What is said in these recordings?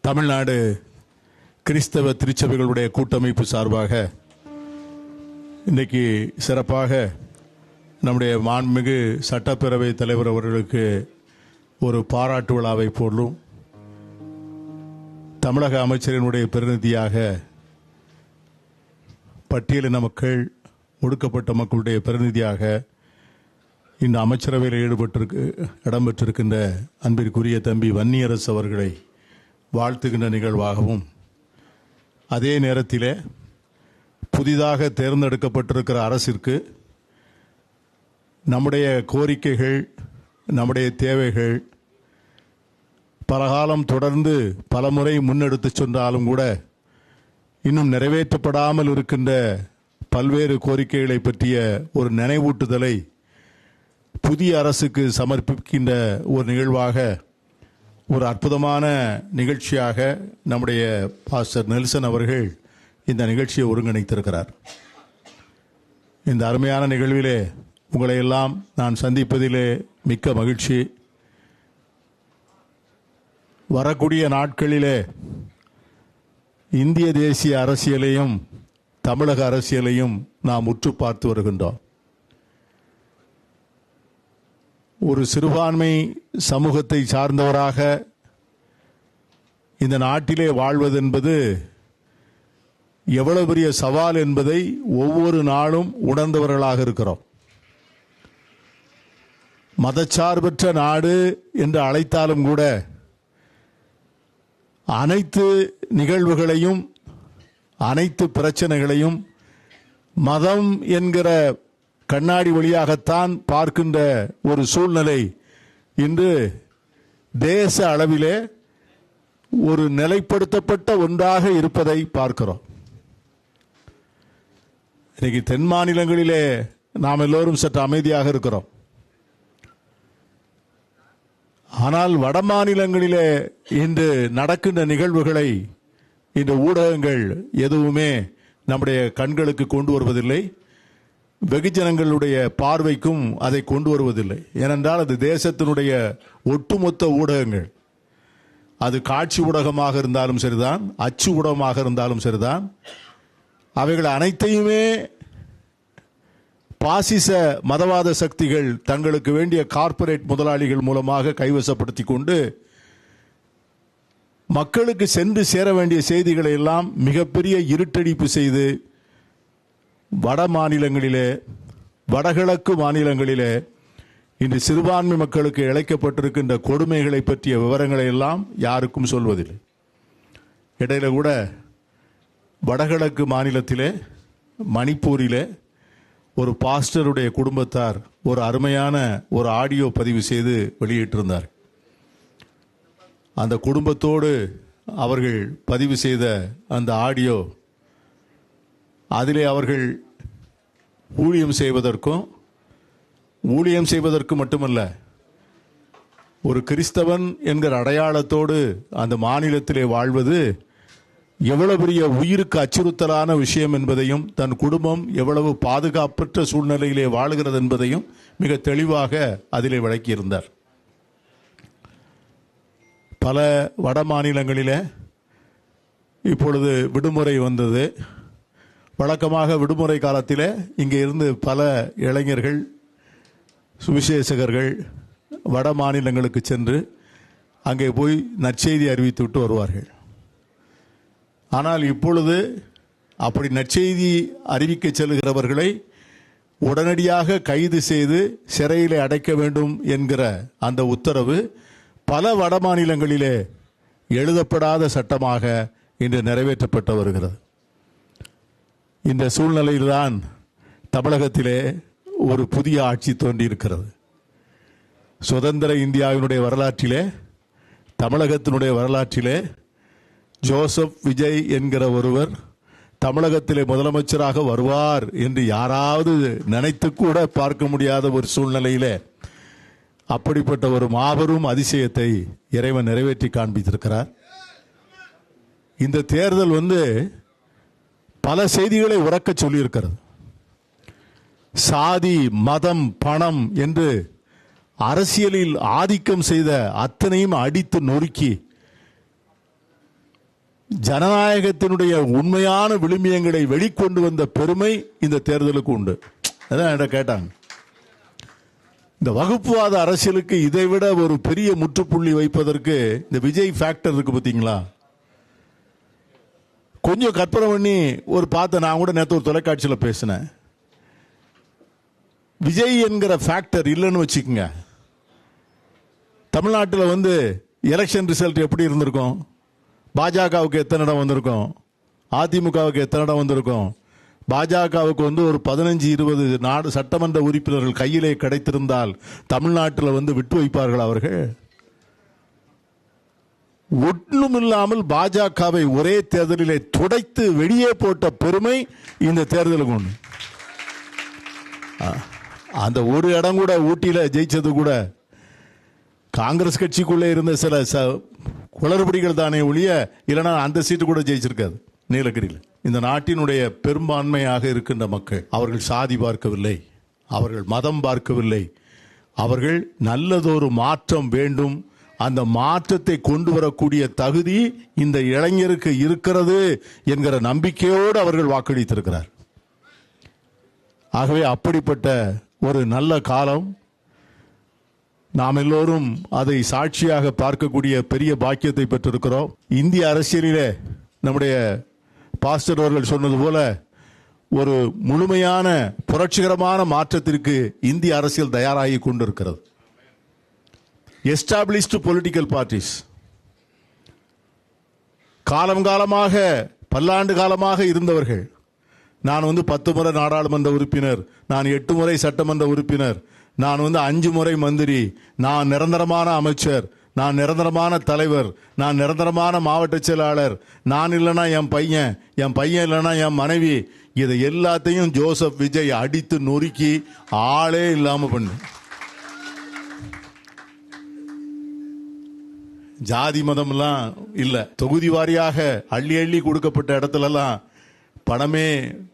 தமிழ்நாடு கிறிஸ்தவ திருச்சபைகளுடைய கூட்டமைப்பு சார்பாக இன்றைக்கு சிறப்பாக நம்முடைய மாண்புமிகு சட்டப்பேரவை தலைவர் அவர்களுக்கு ஒரு பாராட்டு விழாவை போலும் தமிழக அமைச்சரினுடைய பிரதிநிதியாக பட்டியலின மக்கள், ஒடுக்கப்பட்ட மக்களுடைய பிரதிநிதியாக இந்த அமைச்சரவையில் இடம்பெற்றிருக்கின்ற அன்பிற்குரிய தம்பி வன்னியரசு அவர்களை வாழ்த்துகின்ற நிகழ்வாகவும், அதே நேரத்தில் புதிதாக தேர்ந்தெடுக்கப்பட்டிருக்கிற அரசிற்கு நம்முடைய கோரிக்கைகள், நம்முடைய தேவைகள் பலகாலம் தொடர்ந்து பலமுறை முன்னெடுத்து சென்றாலும் கூட இன்னும் நிறைவேற்றப்படாமல் இருக்கின்ற பல்வேறு கோரிக்கைகளை பற்றிய ஒரு நினைவூட்டுதலை புதிய அரசுக்கு சமர்ப்பிக்கின்ற ஒரு நிகழ்வாக, ஒரு அற்புதமான நிகழ்ச்சியாக நம்முடைய பாஸ்டர் நெல்சன் அவர்கள் இந்த நிகழ்ச்சியை ஒருங்கிணைத்திருக்கிறார். இந்த அருமையான நிகழ்விலே உங்களை எல்லாம் நான் சந்திப்பதிலே மிக்க மகிழ்ச்சி. வரக்கூடிய நாட்களிலே இந்திய தேசிய அரசியலையும் தமிழக அரசியலையும் நாம் உற்று பார்த்து வருகின்றோம். ஒரு சிறுபான்மை சமூகத்தை சார்ந்தவராக இந்த நாட்டிலே வாழ்வது என்பது எவ்வளவு பெரிய சவால் என்பதை ஒவ்வொரு நாளும் உணர்ந்தவர்களாக இருக்கிறோம். மதச்சார்பற்ற நாடு என்று அழைத்தாலும் கூட அனைத்து நிகழ்வுகளையும், அனைத்து பிரச்சனைகளையும் மதம் என்கிற கண்ணாடி வழியாகத்தான் பார்க்கின்ற ஒரு சூழ்நிலை இன்று தேச அளவிலே ஒரு நிலைப்படுத்தப்பட்ட ஒன்றாக இருப்பதை பார்க்கிறோம். இன்னைக்கு தென் மாநிலங்களிலே நாம் எல்லோரும் சற்று அமைதியாக இருக்கிறோம். ஆனால் வட மாநிலங்களிலே இன்று நடக்கின்ற நிகழ்வுகளை இந்த ஊடகங்கள் எதுவுமே நம்முடைய கண்களுக்கு கொண்டு வருவதில்லை, வெகுஜனங்களுடைய பார்வைக்கும் அதை கொண்டு வருவதில்லை. ஏனென்றால் அது தேசத்தினுடைய ஒட்டுமொத்த ஊடகங்கள், அது காட்சி ஊடகமாக இருந்தாலும் சரிதான், அச்சு ஊடகமாக இருந்தாலும் சரிதான், அவைகள் அனைத்தையுமே பாசிச மதவாத சக்திகள் தங்களுக்கு வேண்டிய கார்ப்பரேட் முதலாளிகள் மூலமாக கைவசப்படுத்தி கொண்டு மக்களுக்கு சென்று சேர வேண்டிய செய்திகளை எல்லாம் மிகப்பெரிய இருட்டடிப்பு செய்து வட மாநிலங்களிலே, வடகிழக்கு மாநிலங்களிலே இன்று சிறுபான்மை மக்களுக்கு இழைக்கப்பட்டிருக்கின்ற கொடுமைகளை பற்றிய விவரங்களை எல்லாம் யாருக்கும் சொல்வதில்லை. இடையில கூட வடகிழக்கு மாநிலத்திலே, மணிப்பூரிலே ஒரு பாஸ்டருடைய குடும்பத்தார் ஒரு அருமையான ஒரு ஆடியோ பதிவு செய்து வெளியிட்டிருந்தார். அந்த குடும்பத்தோடு அவர்கள் பதிவு செய்த அந்த ஆடியோ, அதிலே அவர்கள் ஊழியம் செய்வதற்கு மட்டுமல்ல, ஒரு கிறிஸ்தவன் என்கிற அடையாளத்தோடு அந்த மாநிலத்திலே வாழ்வது எவ்வளவு பெரிய உயிருக்கு அச்சுறுத்தலான விஷயம் என்பதையும், தன் குடும்பம் எவ்வளவு பாதுகாப்பற்ற சூழ்நிலையிலே வாழுகிறது என்பதையும் மிக தெளிவாக அதிலே விளக்கியிருந்தார். பல வட மாநிலங்களிலே இப்பொழுது விடுமுறை வந்தது. வழக்கமாக விடுமுறை காலத்தில் இங்கே இருந்து பல இளைஞர்கள், சுவிசேஷகர்கள் வட மாநிலங்களுக்கு சென்று அங்கே போய் நற்செய்தி அறிவித்து விட்டு வருவார்கள். ஆனால் இப்பொழுது அப்படி நற்செய்தி அறிவிக்க செல்கிறவர்களை உடனடியாக கைது செய்து சிறையிலே அடைக்க வேண்டும் என்கிற அந்த உத்தரவு பல வட மாநிலங்களிலே எழுதப்படாத சட்டமாக இன்று நிறைவேற்றப்பட்டு வருகிறது. இந்த சூழ்நிலையில்தான் தமிழகத்திலே ஒரு புதிய ஆட்சி தோன்றியிருக்கிறது. சுதந்திர இந்தியாவினுடைய வரலாற்றிலே, தமிழகத்தினுடைய வரலாற்றிலே ஜோசப் விஜய் என்கிற ஒருவர் தமிழகத்திலே முதலமைச்சராக வருவார் என்று யாராவது நினைத்து கூட பார்க்க முடியாத ஒரு சூழ்நிலையிலே அப்படிப்பட்ட ஒரு மாபெரும் அதிசயத்தை இறைவன் நிறைவேற்றி காண்பித்திருக்கிறார். இந்த தேர்தல் பல செய்திகளை உறக்க சொல்லியிருக்கிறது. சாதி, மதம், பணம் என்று அரசியலில் ஆதிக்கம் செய்த அத்தனையும் அடித்து நொறுக்கி ஜனநாயகத்தினுடைய உண்மையான விழுமியங்களை வெளிக்கொண்டு வந்த பெருமை இந்த தேர்தலுக்கு உண்டு. அதான் என்கிட்ட கேட்டாங்க, இந்த வகுப்புவாத அரசியலுக்கு இதை விட ஒரு பெரிய முற்றுப்புள்ளி வைப்பதற்கு இந்த விஜய் ஃபேக்டர் இருக்கு பார்த்தீங்களா? கொஞ்சம் கற்பனை பண்ணி ஒரு பார்த்த, நான் கூட நேற்று ஒரு தொலைக்காட்சியில் பேசினேன். விஜய் என்கிற ஃபேக்டர் இல்லைன்னு வச்சுக்கோங்க, தமிழ்நாட்டில் எலெக்ஷன் ரிசல்ட் எப்படி இருந்திருக்கும்? பாஜகவுக்கு எத்தனை இடம் வந்திருக்கும்? அதிமுகவுக்கு எத்தனை இடம் வந்திருக்கும்? பாஜகவுக்கு ஒரு 15-20 சட்டமன்ற உறுப்பினர்கள் கையிலே கிடைத்திருந்தால் தமிழ்நாட்டில் விட்டு வைப்பார்கள் அவர்கள்? ஒன்றுமில்லாமல் பாஜகவை ஒரே தேர்தலிலே துடைத்து வெளியே போட்ட பெருமை இந்த தேர்தலுக்கு உண்டு. அந்த ஒரு இடம் கூட ஊட்டியில ஜெயிச்சது கூட காங்கிரஸ் கட்சிக்குள்ளே இருந்த சில குளறுபடிகள் தானே ஒழிய, இல்லைனா அந்த சீட்டு கூட ஜெயிச்சிருக்காது நீலகிரியில். இந்த நாட்டினுடைய பெரும்பான்மையாக இருக்கின்ற மக்கள் அவர்கள் சாதி பார்க்கவில்லை, அவர்கள் மதம் பார்க்கவில்லை, அவர்கள் நல்லதொரு மாற்றம் வேண்டும், அந்த மாற்றத்தை கொண்டு வரக்கூடிய தகுதி இந்த இளைஞருக்கு இருக்கிறது என்கிற நம்பிக்கையோடு அவர்கள் வாக்களித்திருக்கிறார். ஆகவே அப்படிப்பட்ட ஒரு நல்ல காலம், நாம் எல்லோரும் அதை சாட்சியாக பார்க்கக்கூடிய பெரிய பாக்கியத்தை பெற்றிருக்கிறோம். இந்திய அரசியலிலே நம்முடைய பாஸ்டர் அவர்கள் சொன்னது போல ஒரு முழுமையான புரட்சிகரமான மாற்றத்திற்கு இந்திய அரசியல் தயாராகி கொண்டிருக்கிறது. எஸ்டாப்ளிஷ்டு பொலிட்டிக்கல் பார்ட்டிஸ் காலம் காலமாக பல்லாண்டு காலமாக இருந்தவர்கள், நான் 10 முறை நாடாளுமன்ற உறுப்பினர், நான் 8 முறை சட்டமன்ற உறுப்பினர், நான் 5 முறை மந்திரி, நான் நிரந்தரமான அமைச்சர், நான் நிரந்தரமான தலைவர், நான் நிரந்தரமான மாவட்ட செயலாளர், நான் இல்லைனா என் பையன் இல்லைனா என் மனைவி, இதை எல்லாத்தையும் ஜோசப் விஜய் அடித்து நொறுக்கி ஆளே இல்லாம பண்ணு. ஜாதி மதம்லாம் இல்ல, தொகுதி வாரியாக அள்ளி அள்ளி கொடுக்கப்பட்ட இடத்துலலாம் பணமே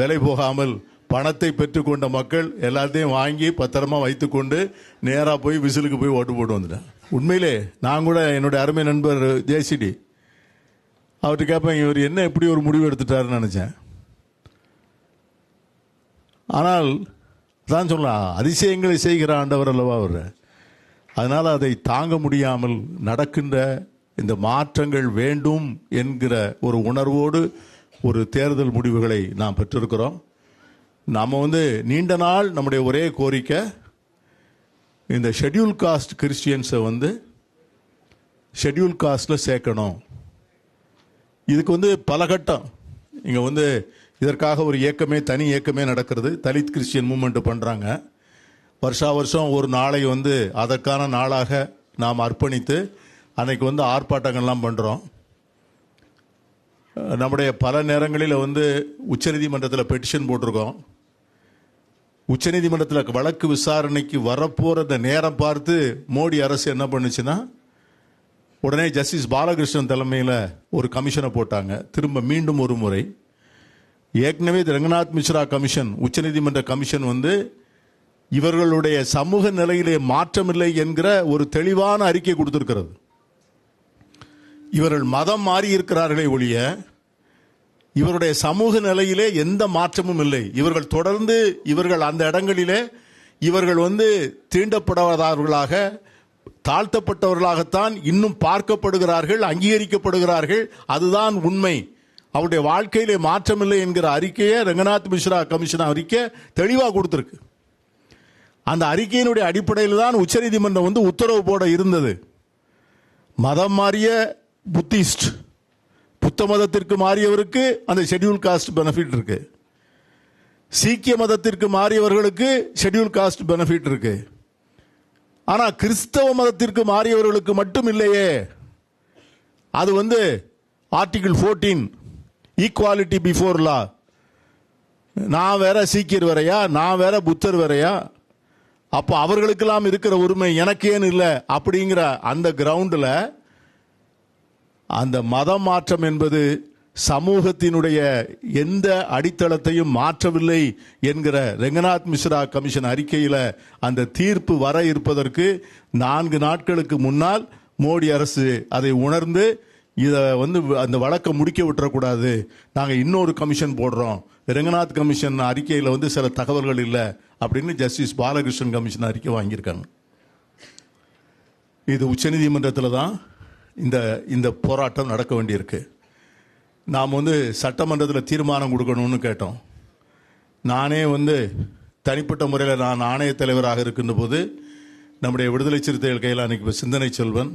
விலை போகாமல் பணத்தை பெற்றுக்கொண்ட மக்கள் எல்லாத்தையும் வாங்கி பத்திரமா வைத்துக்கொண்டு நேராக போய் விசிலுக்கு போய் ஓட்டு போட்டு வந்துட்டேன். உண்மையிலே நான் கூட என்னுடைய அருமை நண்பர் ஜேசிடி அவர்கிட்ட கேட்பேன், இவர் என்ன எப்படி ஒரு முடிவு எடுத்துட்டாருன்னு நினைச்சேன். ஆனால் தான் சொல்லலாம், அதிசயங்களை செய்கிற ஆண்டவர் அல்லவா அவர். அதனால அதை தாங்க முடியாமல் நடக்கின்ற இந்த மாற்றங்கள் வேண்டும் என்கிற ஒரு உணர்வோடு ஒரு தேர்தல் முடிவுகளை நாம் பெற்றிருக்கிறோம். நாம் நீண்ட நாள் நம்முடைய ஒரே கோரிக்கை, இந்த ஷெட்யூல் காஸ்ட் கிறிஸ்டியன்ஸை ஷெட்யூல் காஸ்டில் சேர்க்கணும். இதுக்கு பல கட்டம் இங்கே இதற்காக ஒரு இயக்கமே, தனி இயக்கமே நடக்கிறது. தலித் கிறிஸ்டியன் மூவ்மெண்ட் பண்ணுறாங்க. வருஷா வருஷம் ஒரு நாளை அதற்கான நாளாக நாம் அர்ப்பணித்து அன்னைக்கு ஆர்ப்பாட்டங்கள்லாம் பண்ணுறோம். நம்முடைய பல நேரங்களில் உச்சநீதிமன்றத்தில் பெட்டிஷன் போட்டிருக்கோம். உச்சநீதிமன்றத்தில் வழக்கு விசாரணைக்கு வரப்போற அந்த நேரம் பார்த்து மோடி அரசு என்ன பண்ணுச்சுன்னா, உடனே ஜஸ்டிஸ் பாலகிருஷ்ணன் தலைமையில் ஒரு கமிஷனை போட்டாங்க. திரும்ப மீண்டும் ஒரு முறை ஏற்கனவே ரங்கநாத் மிஸ்ரா கமிஷன், உச்சநீதிமன்ற கமிஷன் இவர்களுடைய சமூக நிலையிலே மாற்றமில்லை என்கிற ஒரு தெளிவான அறிக்கை கொடுத்திருக்கிறது. இவர்கள் மதம் மாறி இருக்கிறார்களே ஒழிய இவருடைய சமூக நிலையிலே எந்த மாற்றமும் இல்லை. இவர்கள் தொடர்ந்து அந்த இடங்களிலே இவர்கள் தீண்டப்படாதவர்களாக, தாழ்த்தப்பட்டவர்களாகத்தான் இன்னும் பார்க்கப்படுகிறார்கள், அங்கீகரிக்கப்படுகிறார்கள். அதுதான் உண்மை. அவருடைய வாழ்க்கையிலே மாற்றமில்லை என்கிற அறிக்கையை ரங்கநாத் மிஸ்ரா கமிஷன் அறிக்கை தெளிவாக கொடுத்திருக்கு. அந்த அறிக்கையினுடைய அடிப்படையில் தான் உச்சநீதிமன்றம் உத்தரவு போட இருந்தது. மதம் மாறிய புத்திஸ்ட், புத்த மதத்திற்கு மாறியவருக்கு அந்த ஷெட்யூல் காஸ்ட் பெனிஃபிட் இருக்கு. சீக்கிய மதத்திற்கு மாறியவர்களுக்கு ஷெட்யூல் காஸ்ட் பெனிஃபிட் இருக்கு. ஆனா கிறிஸ்தவ மதத்திற்கு மாறியவர்களுக்கு மட்டும் இல்லையே. அது ஆர்டிகிள் 14 ஈக்குவாலிட்டி பிஃபோர் லா. நான் வேற சீக்கியர் வேறையா, நான் வேற புத்தர் வேறையா, அப்போ அவர்களுக்கெல்லாம் இருக்கிற உரிமை எனக்கு ஏன் இல்லை அப்படிங்கிற அந்த கிரவுண்டில் அந்த மதம் மாற்றம் என்பது சமூகத்தினுடைய எந்த அடித்தளத்தையும் மாற்றவில்லை என்கிற ரங்கநாத் மிஸ்ரா கமிஷன் அறிக்கையில் அந்த தீர்ப்பு வர இருப்பதற்கு 4 நாட்களுக்கு முன்னால் மோடி அரசு அதை உணர்ந்து இதை வந்து அந்த வழக்கை முடிக்க விட்டுறக்கூடாது, நாங்கள் இன்னொரு கமிஷன் போடுறோம், ரெங்கநாத் கமிஷன் அறிக்கையில் வந்து சில தகவல்கள் இல்லை அப்படின்னு ஜஸ்டிஸ் பாலகிருஷ்ணன் கமிஷன் அறிக்கை வாங்கியிருக்காங்க. இது உச்சநீதிமன்றத்தில் தான் இந்த போராட்டம் நடக்க வேண்டியிருக்கு. நாம் வந்து சட்டமன்றத்தில் தீர்மானம் கொடுக்கணும்னு கேட்டோம். நானே வந்து தனிப்பட்ட முறையில் நான் ஆணைய தலைவராக இருக்கின்ற போது நம்முடைய விடுதலை சிறுத்தைகள் கையில் அன்றைக்கி சிந்தனை செல்வன்,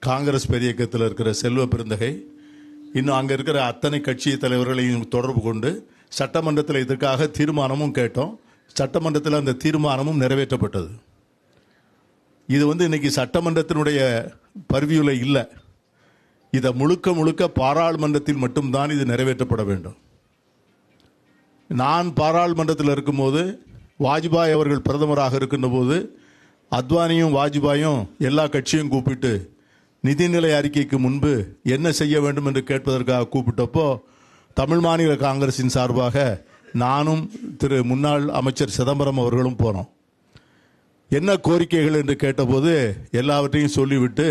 காங்கிரஸ் பேரியக்கத்தில் இருக்கிற செல்வ பெருந்தகை, இன்னும் அங்கே இருக்கிற அத்தனை கட்சி தலைவர்களையும் தொடர்பு கொண்டு சட்டமன்றத்தில் இதற்காக தீர்மானமும் கேட்டோம். சட்டமன்றத்தில் அந்த தீர்மானமும் நிறைவேற்றப்பட்டது. இது வந்து இன்னைக்கு சட்டமன்றத்தினுடைய பர்வியூல இல்லை. இதை முழுக்க முழுக்க பாராளுமன்றத்தில் மட்டும்தான் இது நிறைவேற்றப்பட வேண்டும். நான் பாராளுமன்றத்தில் இருக்கும்போது, வாஜ்பாய் அவர்கள் பிரதமராக இருக்கின்ற போது, அத்வானியும் வாஜ்பாயும் எல்லா கட்சியும் கூப்பிட்டு நிதிநிலை அறிக்கைக்கு முன்பு என்ன செய்ய வேண்டும் என்று கேட்பதற்காக கூப்பிட்டப்போ, தமிழ் மாநில காங்கிரசின் சார்பாக நானும் திரு முன்னாள் அமைச்சர் சிதம்பரம் அவர்களும் போனோம். என்ன கோரிக்கைகள் என்று கேட்டபோது எல்லாவற்றையும் சொல்லிவிட்டு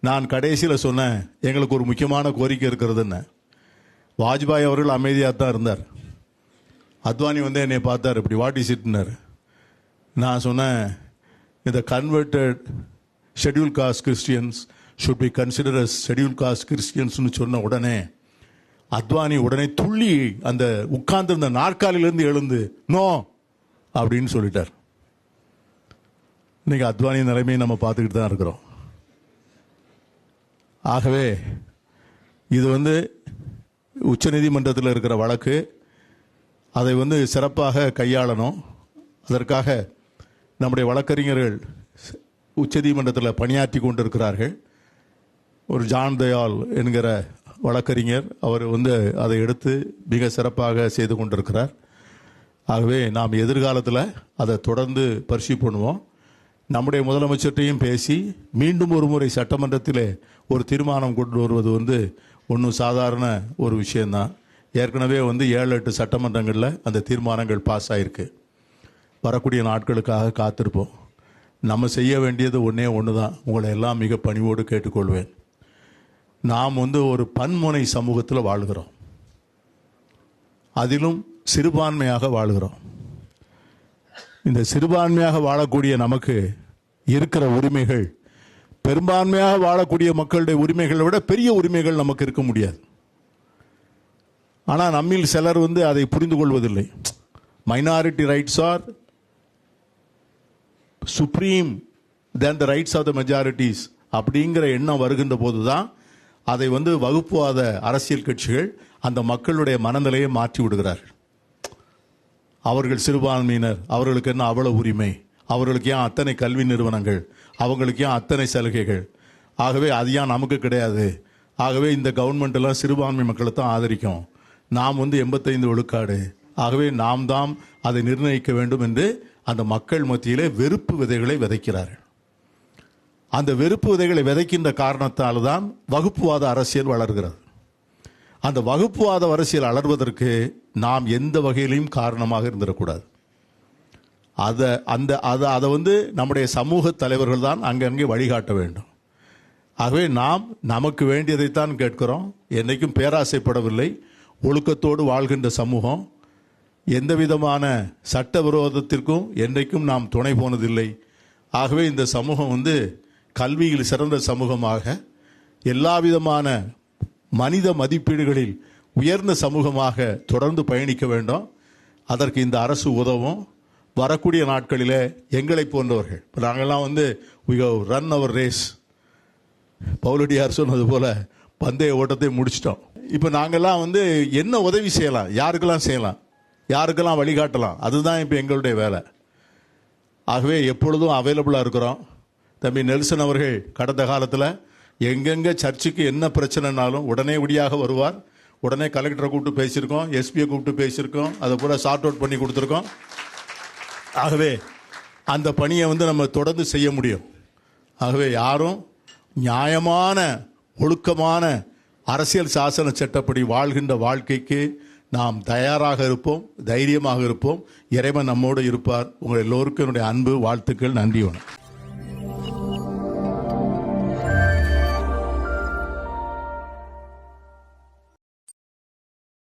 நான் கடைசியில் சொன்னேன், எங்களுக்கு ஒரு முக்கியமான கோரிக்கை இருக்கிறதுன்னு. வாஜ்பாய் அவர்கள் அமைதியாக தான் இருந்தார். அத்வானி வந்து என்னை பார்த்தார், இப்படி வாட் இஸ் இட்னார். நான் சொன்னேன், இந்த converted schedule caste Christians should be consider as schedule caste கிறிஸ்டியன்ஸ்னு சொன்ன உடனே அத்வானி உடனே துள்ளி அந்த உட்கார்ந்திருந்த நாற்காலிலிருந்து எழுந்து நோ அப்படின்னு சொல்லிட்டார். இன்னைக்கு அத்வானி நிலைமையை நம்ம பார்த்துக்கிட்டு தான் இருக்கிறோம். ஆகவே இது வந்து உச்சநீதிமன்றத்தில் இருக்கிற வழக்கு, அதை வந்து சிறப்பாக கையாளணும். அதற்காக நம்முடைய வழக்கறிஞர்கள் உச்சநீதிமன்றத்தில் பணியாற்றி கொண்டிருக்கிறார்கள். ஒரு ஜான் தயாள் என்கிற வழக்கறிஞர், அவர் வந்து அதை எடுத்து மிக சிறப்பாக செய்து கொண்டிருக்கிறார். ஆகவே நாம் எதிர்காலத்தில் அதை தொடர்ந்து பரிசீலனை பண்ணுவோம். நம்முடைய முதலமைச்சர்கிட்டையும் பேசி மீண்டும் ஒரு முறை சட்டமன்றத்தில் ஒரு தீர்மானம் கொண்டு வருவது வந்து ஒன்றும் சாதாரண ஒரு விஷயந்தான். ஏற்கனவே வந்து 7-8 சட்டமன்றங்களில் அந்த தீர்மானங்கள் பாஸ் ஆகிருக்கு. வரக்கூடிய நாட்களுக்காக காத்திருப்போம். நம்ம செய்ய வேண்டியது ஒன்றே ஒன்று தான். உங்களை எல்லாம் மிக பணிவோடு கேட்டுக்கொள்வேன். நாம் வந்து ஒரு பன்முனை சமூகத்தில் வாழ்கிறோம், அதிலும் சிறுபான்மையாக வாழ்கிறோம். இந்த சிறுபான்மையாக வாழக்கூடிய நமக்கு இருக்கிற உரிமைகள் பெரும்பான்மையாக வாழக்கூடிய மக்களுடைய உரிமைகளை விட பெரிய உரிமைகள் நமக்கு இருக்க முடியாது. ஆனால் நம்மில் சிலர் வந்து அதை புரிந்து கொள்வதில்லை. Minority rights are supreme then the rights of the majorities அப்படிங்கிற எண்ணம் வருகின்ற போது தான் அதை வந்து வகுப்புவாத அரசியல் கட்சிகள் அந்த மக்களுடைய மனநிலையை மாற்றி விடுகிறார்கள். அவர்கள் சிறுபான்மையினர், அவர்களுக்கு என்ன அவ்வளவு உரிமை, அவர்களுக்கு ஏன் அத்தனை கல்வி நிறுவனங்கள், அவங்களுக்கு ஏன் அத்தனை சலுகைகள், ஆகவே அது ஏன் நமக்கு கிடையாது, ஆகவே இந்த கவர்மெண்ட் எல்லாம் சிறுபான்மை மக்களை தான் ஆதரிக்கும், நாம் வந்து 85 விழுக்காடு, ஆகவே நாம் தான் அதை நிர்ணயிக்க வேண்டும் என்று அந்த மக்கள் மத்தியிலே வெறுப்பு விதைகளை விதைக்கிறார்கள். அந்த வெறுப்பு விதைகளை விதைக்கின்ற காரணத்தால் தான் வகுப்புவாத அரசியல் வளர்கிறது. அந்த வகுப்புவாத அரசியல் வளர்வதற்கு நாம் எந்த வகையிலையும் காரணமாக இருந்துடக்கூடாது. அதை வந்து நம்முடைய சமூக தலைவர்கள் தான் அங்கங்கே வழிகாட்ட வேண்டும். ஆகவே நாம் நமக்கு வேண்டியதைத்தான் கேட்கிறோம். என்றைக்கும் பேராசைப்படவில்லை. ஒழுக்கத்தோடு வாழ்கின்ற சமூகம், எந்த விதமான சட்ட விரோதத்திற்கும் என்றைக்கும் நாம் துணை போனதில்லை. ஆகவே இந்த சமூகம் வந்து கல்வியில் சிறந்த சமூகமாக, எல்லா விதமான மனித மதிப்பீடுகளில் உயர்ந்த சமூகமாக தொடர்ந்து பயணிக்க வேண்டும். அதற்கு இந்த அரசு உதவும். வரக்கூடிய நாட்களில் எங்களை போன்றவர்கள், இப்போ நாங்கள்லாம் வந்து we have run our race, பவுலடியார் சொன்னது போல பந்தய ஓட்டத்தை முடிச்சிட்டோம். இப்போ நாங்கள்லாம் வந்து என்ன உதவி செய்யலாம், யாருக்கெல்லாம் செய்யலாம், யாருக்கெல்லாம் வழிகாட்டலாம், அதுதான் இப்போ எங்களுடைய வேலை. ஆகவே எப்பொழுதும் அவைலபிளாக இருக்கிறோம். தம்பி நெல்சன் அவர்கள் கடந்த காலத்தில் எங்கெங்கே சர்ச்சுக்கு என்ன பிரச்சனைனாலும் உடனே உடியாக வருவார். உடனே கலெக்டரை கூப்பிட்டு பேசியிருக்கோம், எஸ்பியை கூப்பிட்டு பேசியிருக்கோம், அதை பூரா சார்ட் அவுட் பண்ணி கொடுத்துருக்கோம். ஆகவே அந்த பணியை வந்து நம்ம தொடர்ந்து செய்ய முடியும். ஆகவே யாரும் நியாயமான ஒழுக்கமான அரசியல் சாசன சட்டப்படி வாழ்கின்ற வாழ்க்கைக்கு நாம் தயாராக இருப்போம், தைரியமாக இருப்போம். இறைவன் நம்மோடு இருப்பார். உங்கள் எல்லோருக்கும் என்னுடைய அன்பு வாழ்த்துக்கள். நன்றி. வணக்கம்.